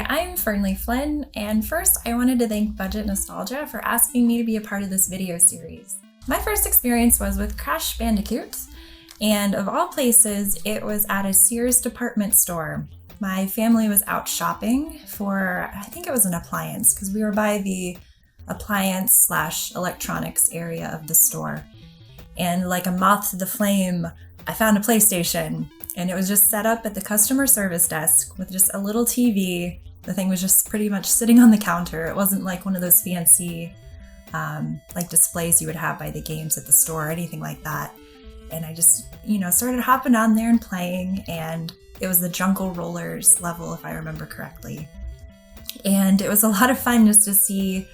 I'm Fernley Flynn, and first I wanted to thank Budget Nostalgia for asking me to be a part of this video series. My first experience was with Crash Bandicoot, and of all places, it was at a Sears department store. My family was out shopping for, I think it was an appliance, because we were by the appliance/electronics area of the store. And like a moth to the flame, I found a PlayStation, and it was just set up at the customer service desk with just a little TV. The thing was just pretty much sitting on the counter. It wasn't like one of those fancy like displays you would have by the games at the store or anything like that. And I just, started hopping on there and playing, and it was the Jungle Rollers level, if I remember correctly. And it was a lot of fun just to see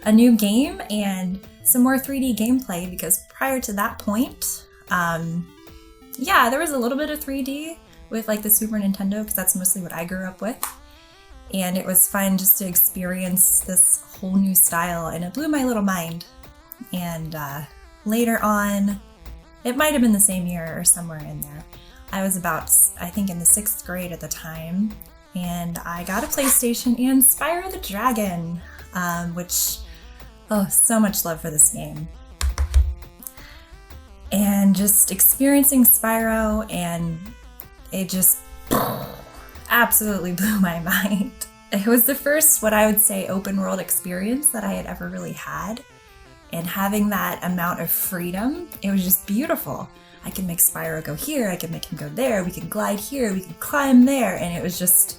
a new game and some more 3D gameplay, because prior to that point, there was a little bit of 3D with like the Super Nintendo, because that's mostly what I grew up with. And it was fun just to experience this whole new style, and it blew my little mind. And later on, it might have been the same year or somewhere in there, I was about, I think, in the 6th grade at the time, and I got a PlayStation and Spyro the Dragon, which, so much love for this game. And just experiencing Spyro, and it just absolutely blew my mind. It was the first, what I would say, open world experience that I had ever really had. And having that amount of freedom, it was just beautiful. I could make Spyro go here, I could make him go there, we could glide here, we could climb there, and it was just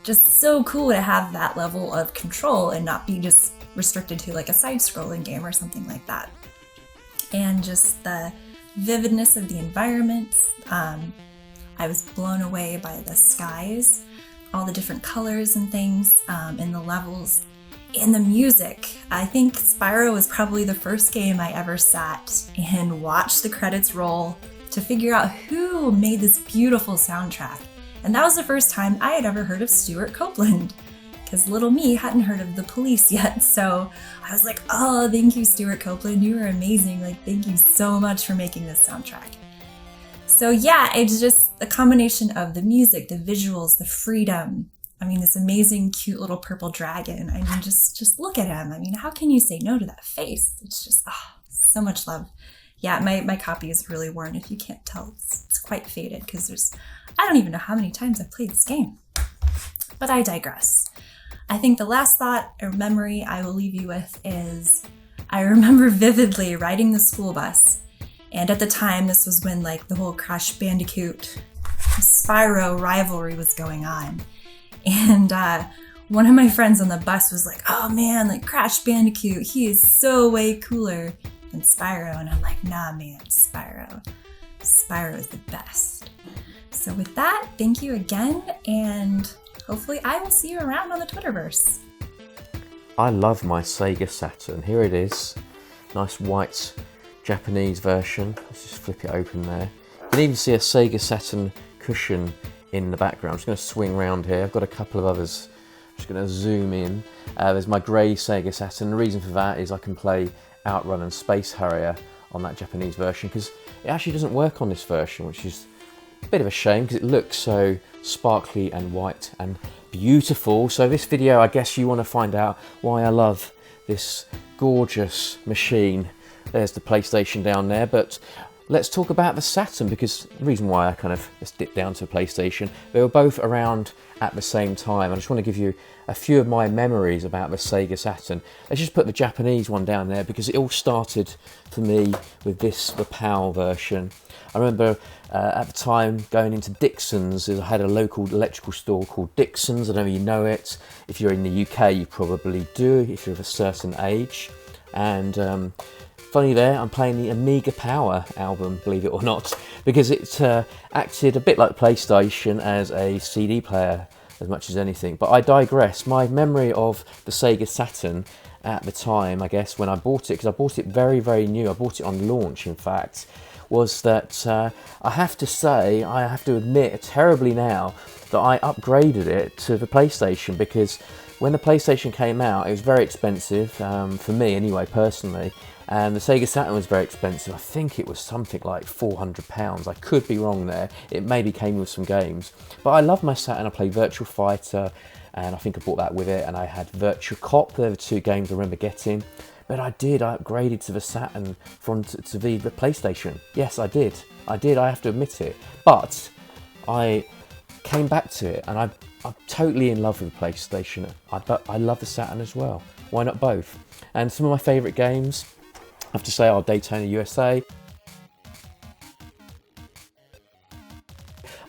so cool to have that level of control and not be just restricted to like a side-scrolling game or something like that. And just the vividness of the environments. I was blown away by the skies, all the different colors and things in the levels, and the music. I think Spyro was probably the first game I ever sat and watched the credits roll to figure out who made this beautiful soundtrack. And that was the first time I had ever heard of Stuart Copeland, because little me hadn't heard of The Police yet. So I was like, oh, thank you, Stuart Copeland, you were amazing. Like, thank you so much for making this soundtrack. So yeah, it's just a combination of the music, the visuals, the freedom. I mean, this amazing, cute little purple dragon. I mean, just look at him. I mean, how can you say no to that face? It's just, so much love. Yeah, my copy is really worn. If you can't tell, it's quite faded, because I don't even know how many times I've played this game. But I digress. I think the last thought or memory I will leave you with is, I remember vividly riding the school bus. And at the time, this was when like the whole Crash Bandicoot Spyro rivalry was going on. And one of my friends on the bus was like, oh man, like Crash Bandicoot, he is so way cooler than Spyro. And I'm like, nah man, Spyro is the best. So with that, thank you again, and hopefully I will see you around on the Twitterverse. I love my Sega Saturn. Here it is. Nice white Japanese version. Let's just flip it open there. You can even see a Sega Saturn cushion in the background. I'm just going to swing around here. I've got a couple of others. I'm just going to zoom in. There's my grey Sega Saturn. The reason for that is I can play Outrun and Space Harrier on that Japanese version, because it actually doesn't work on this version, which is a bit of a shame, because it looks so sparkly and white and beautiful. So this video, I guess you want to find out why I love this gorgeous machine. There's the PlayStation down there, but let's talk about the Saturn, because the reason why I kind of just dipped down to PlayStation, they were both around at the same time. I just want to give you a few of my memories about the Sega Saturn. Let's just put the Japanese one down there, because it all started for me with the PAL version. I remember at the time going into Dixon's. I had a local electrical store called Dixon's. I don't know if you know it. If you're in the UK, you probably do, if you're of a certain age. And funny there, I'm playing the Amiga Power album, believe it or not, because it acted a bit like PlayStation as a CD player as much as anything. But I digress. My memory of the Sega Saturn at the time, I guess, when I bought it, because I bought it very, very new, I bought it on launch in fact, was that I have to say, I have to admit terribly now, that I upgraded it to the PlayStation, because when the PlayStation came out, it was very expensive, for me anyway, personally. And the Sega Saturn was very expensive. I think it was something like £400. I could be wrong there. It maybe came with some games. But I love my Saturn. I play Virtual Fighter and I think I bought that with it. And I had Virtua Cop. There were two games I remember getting. But I upgraded to the Saturn to the PlayStation. Yes, I did. I have to admit it. But I came back to it, and I'm totally in love with the PlayStation. But I love the Saturn as well. Why not both? And some of my favourite games, I have to say, are Daytona USA.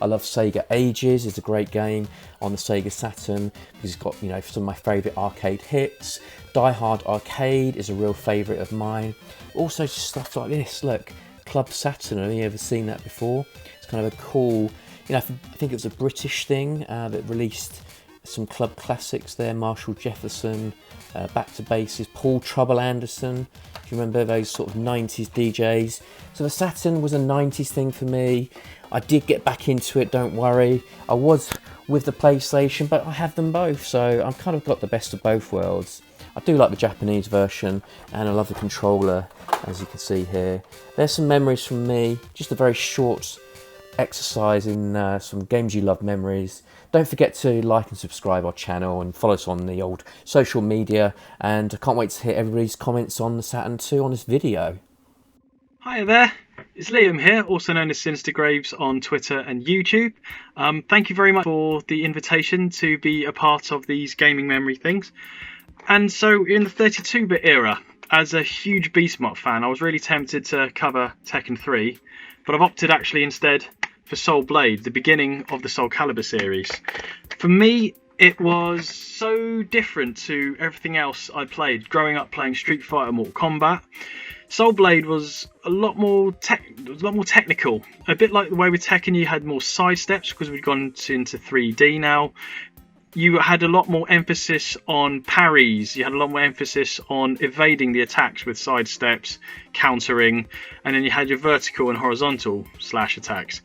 I love Sega Ages. It's a great game on the Sega Saturn because it's got, you know, some of my favourite arcade hits. Die Hard Arcade is a real favourite of mine. Also stuff like this, look, Club Saturn. Have you ever seen that before? It's kind of a cool, you know, I think it was a British thing that released some club classics there. Marshall Jefferson, Back to Bases, Paul Trouble Anderson. If you remember those sort of 90s DJs. So the Saturn was a 90s thing for me. I did get back into it, don't worry. I was with the PlayStation, but I have them both, so I've kind of got the best of both worlds. I do like the Japanese version, and I love the controller, as you can see here. There's some memories from me, just a very short exercise in some games you love memories. Don't forget to like and subscribe our channel and follow us on the old social media, and I can't wait to hear everybody's comments on the Saturn II on this video. Hi there, it's Liam here, also known as Sinister Graves on Twitter and YouTube. Thank you very much for the invitation to be a part of these gaming memory things. And so in the 32-bit era, as a huge beat 'em up fan, I was really tempted to cover Tekken 3, but I've opted actually instead for Soul Blade, the beginning of the Soul Calibur series. For me, it was so different to everything else I played. Growing up playing Street Fighter, Mortal Kombat, Soul Blade was a lot more technical. A bit like the way with Tekken, you had more side steps because we'd gone into 3D now. You had a lot more emphasis on parries. You had a lot more emphasis on evading the attacks with side steps, countering, and then you had your vertical and horizontal slash attacks.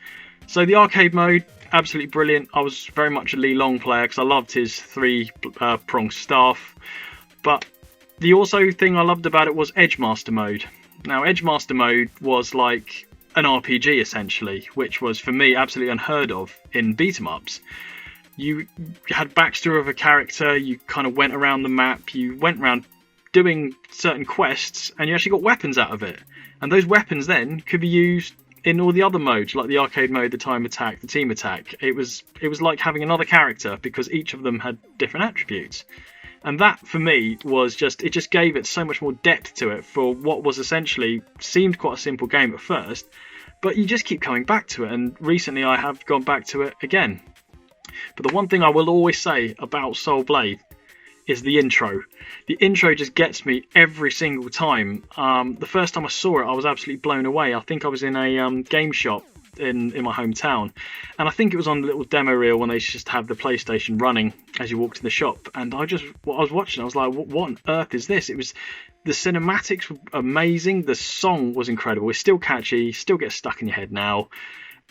So the arcade mode, absolutely brilliant. I was very much a Lee Long player because I loved his three-pronged staff. But the also thing I loved about it was Edgemaster mode. Now, Edgemaster mode was like an RPG essentially, which was for me absolutely unheard of in beat 'em ups. You had backstory of a character, you kind of went around the map, you went around doing certain quests, and you actually got weapons out of it. And those weapons then could be used in all the other modes, like the arcade mode, the time attack, the team attack. It was like having another character because each of them had different attributes. And that, for me, was it just gave it so much more depth to it for what was essentially, seemed quite a simple game at first, but you just keep coming back to it, and recently I have gone back to it again. But the one thing I will always say about Soul Blade is the intro. The intro just gets me every single time. The first time I saw it, I was absolutely blown away. I think I was in a game shop in my hometown, and I think it was on the little demo reel when they just have the PlayStation running as you walked in the shop, and I was watching, I was like, what on earth is this? It was, the cinematics were amazing, the song was incredible, it's still catchy, still gets stuck in your head now,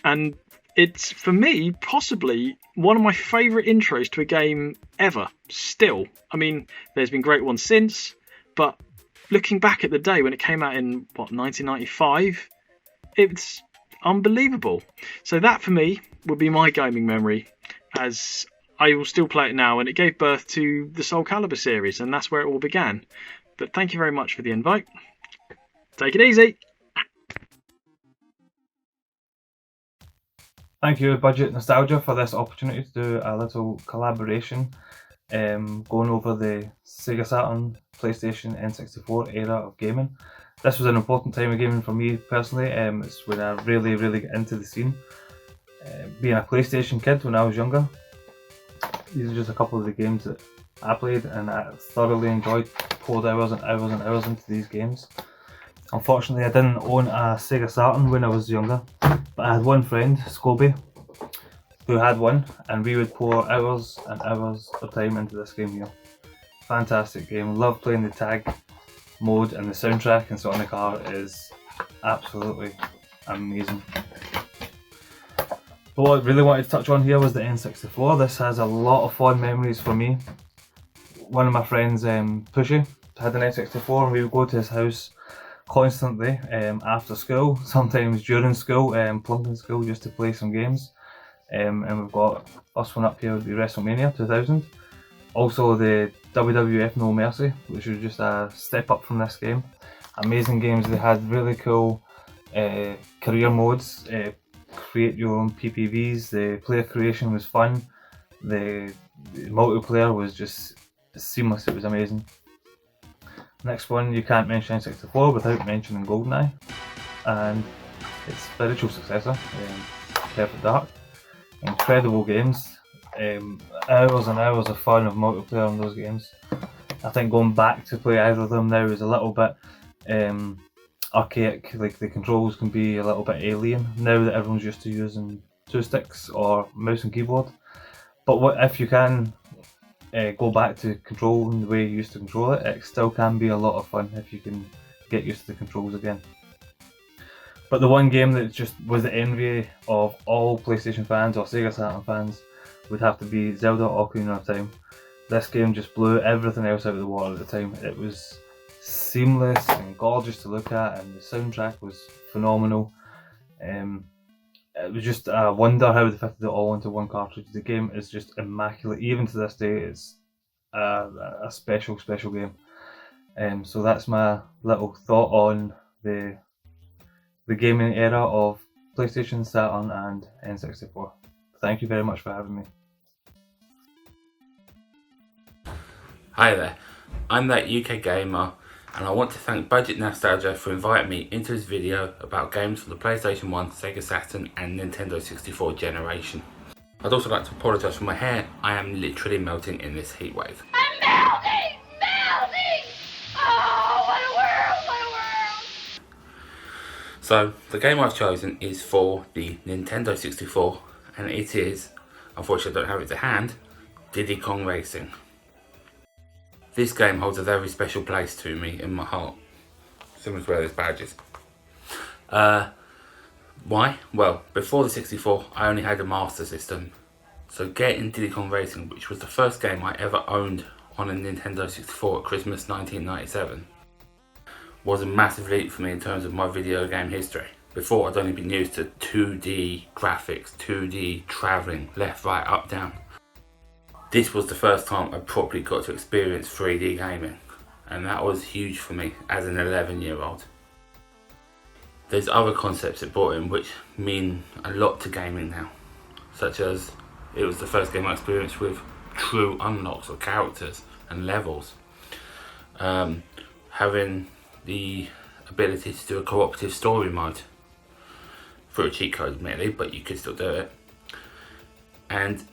and it's, for me, possibly one of my favourite intros to a game ever, still. I mean, there's been great ones since, but looking back at the day when it came out in, 1995, it's unbelievable. So that, for me, would be my gaming memory, as I will still play it now, and it gave birth to the Soul Calibur series, and that's where it all began. But thank you very much for the invite. Take it easy! Thank you, Budget Nostalgia, for this opportunity to do a little collaboration going over the Sega Saturn, PlayStation, N64 era of gaming. This was an important time of gaming for me personally. It's when I really got into the scene. Being a PlayStation kid when I was younger, these are just a couple of the games that I played and I thoroughly enjoyed. Poured hours and hours and hours into these games. Unfortunately, I didn't own a Sega Saturn when I was younger, but I had one friend, Scobie, who had one, and we would pour hours and hours of time into this game here. Fantastic game, love playing the tag mode, and the soundtrack in Sonic R is absolutely amazing. But what I really wanted to touch on here was the N64. This has a lot of fond memories for me. One of my friends, Pushy, had an N64 and we would go to his house constantly after school, sometimes during school, plunking school, just to play some games. And we've got, us one up here would be WrestleMania 2000. Also the WWF No Mercy, which was just a step up from this game. Amazing games. They had really cool career modes, create your own PPVs, the player creation was fun, the multiplayer was just seamless, it was amazing. Next one, you can't mention N64 without mentioning GoldenEye, and its spiritual successor, Perfect Dark. Incredible games, hours and hours of fun of multiplayer on those games. I think going back to play either of them now is a little bit archaic, like the controls can be a little bit alien now that everyone's used to using joysticks or mouse and keyboard. But what if you can go back to controlling the way you used to control it, it still can be a lot of fun if you can get used to the controls again. But the one game that just was the envy of all PlayStation fans or Sega Saturn fans would have to be Zelda Ocarina of Time. This game just blew everything else out of the water at the time. It was seamless and gorgeous to look at, and the soundtrack was phenomenal. It was just a wonder how they fitted it all into one cartridge. The game is just immaculate. Even to this day, it's a special game. So that's my little thought on the gaming era of PlayStation, Saturn and N64. Thank you very much for having me. Hi there, I'm that UK gamer, and I want to thank Budget Nostalgia for inviting me into this video about games for the PlayStation 1, Sega Saturn and Nintendo 64 generation. I'd also like to apologise for my hair. I am literally melting in this heat wave. I'm melting! Melting! Oh, what a world! What a world! So, the game I've chosen is for the Nintendo 64, and it is, unfortunately I don't have it to hand, Diddy Kong Racing. This game holds a very special place to me in my heart, similar to where this badge is. Why? Well, before the 64 I only had a Master System, so getting Diddy Kong Racing, which was the first game I ever owned on a Nintendo 64 at Christmas 1997, was a massive leap for me in terms of my video game history. Before, I'd only been used to 2D graphics, 2D travelling, left, right, up, down. This was the first time I properly got to experience 3D gaming, and that was huge for me as an 11-year-old. There's other concepts it brought in which mean a lot to gaming now, such as it was the first game I experienced with true unlocks of characters and levels. Having the ability to do a cooperative story mode through a cheat code admittedly, but you could still do it. And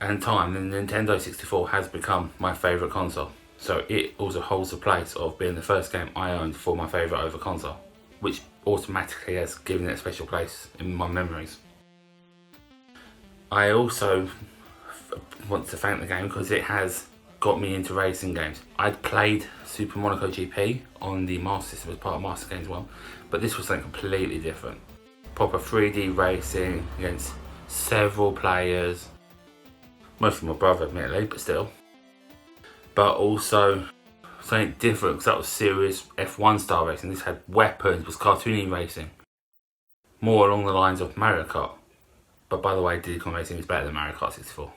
in time, the Nintendo 64 has become my favourite console, so it also holds the place of being the first game I owned for my favourite over console, which automatically has given it a special place in my memories. I also want to thank the game because it has got me into racing games. I'd played Super Monaco GP on the Master System as part of Master Games 1, but this was something completely different. Proper 3D racing against several players, mostly my brother admittedly, but still. But also something different because that was serious F1 style racing. This had weapons, was cartoony racing. More along the lines of Mario Kart. But by the way, Diddy Kong Racing is better than Mario Kart 64.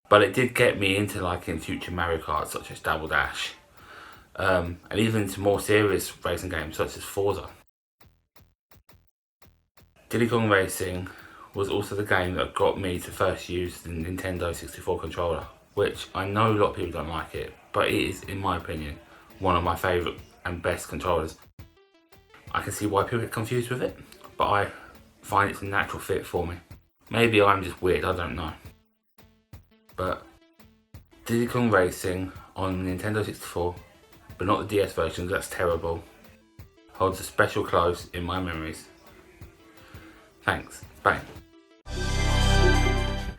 But it did get me into liking future Mario Karts such as Double Dash. And even into more serious racing games such as Forza. Diddy Kong Racing was also the game that got me to first use the Nintendo 64 controller, which I know a lot of people don't like it, but it is, in my opinion, one of my favourite and best controllers. I can see why people get confused with it, but I find it's a natural fit for me. Maybe I'm just weird, I don't know. But Diddy Kong Racing on Nintendo 64, but not the DS version, that's terrible, holds a special place in my memories. Thanks, bye.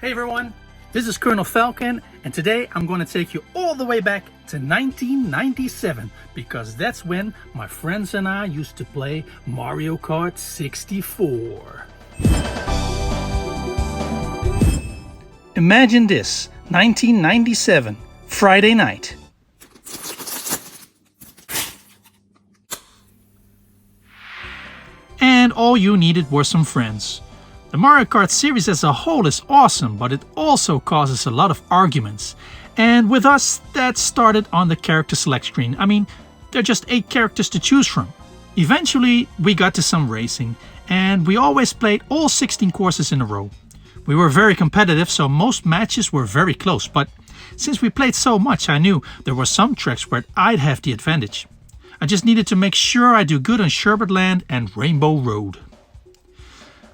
Hey everyone, this is Colonel Falcon, and today I'm going to take you all the way back to 1997 because that's when my friends and I used to play Mario Kart 64. Imagine this, 1997, Friday night. And all you needed were some friends. The Mario Kart series as a whole is awesome, but it also causes a lot of arguments. And with us, that started on the character select screen. I mean, there are just 8 characters to choose from. Eventually, we got to some racing, and we always played all 16 courses in a row. We were very competitive, so most matches were very close, but since we played so much, I knew there were some tracks where I'd have the advantage. I just needed to make sure I do good on Sherbet Land and Rainbow Road.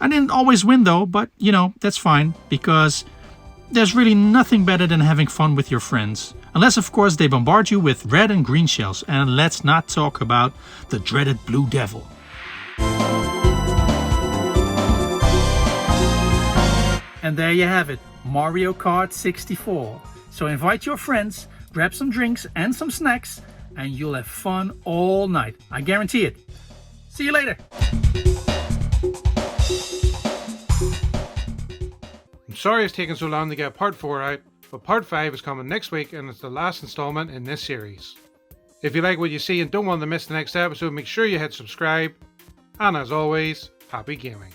I didn't always win though, but that's fine, because there's really nothing better than having fun with your friends. Unless of course they bombard you with red and green shells, and let's not talk about the dreaded Blue Devil. And there you have it, Mario Kart 64. So invite your friends, grab some drinks and some snacks, and you'll have fun all night. I guarantee it. See you later. I'm sorry it's taken so long to get part 4 out, but part 5 is coming next week and it's the last installment in this series. If you like what you see and don't want to miss the next episode, make sure you hit subscribe. And as always, happy gaming.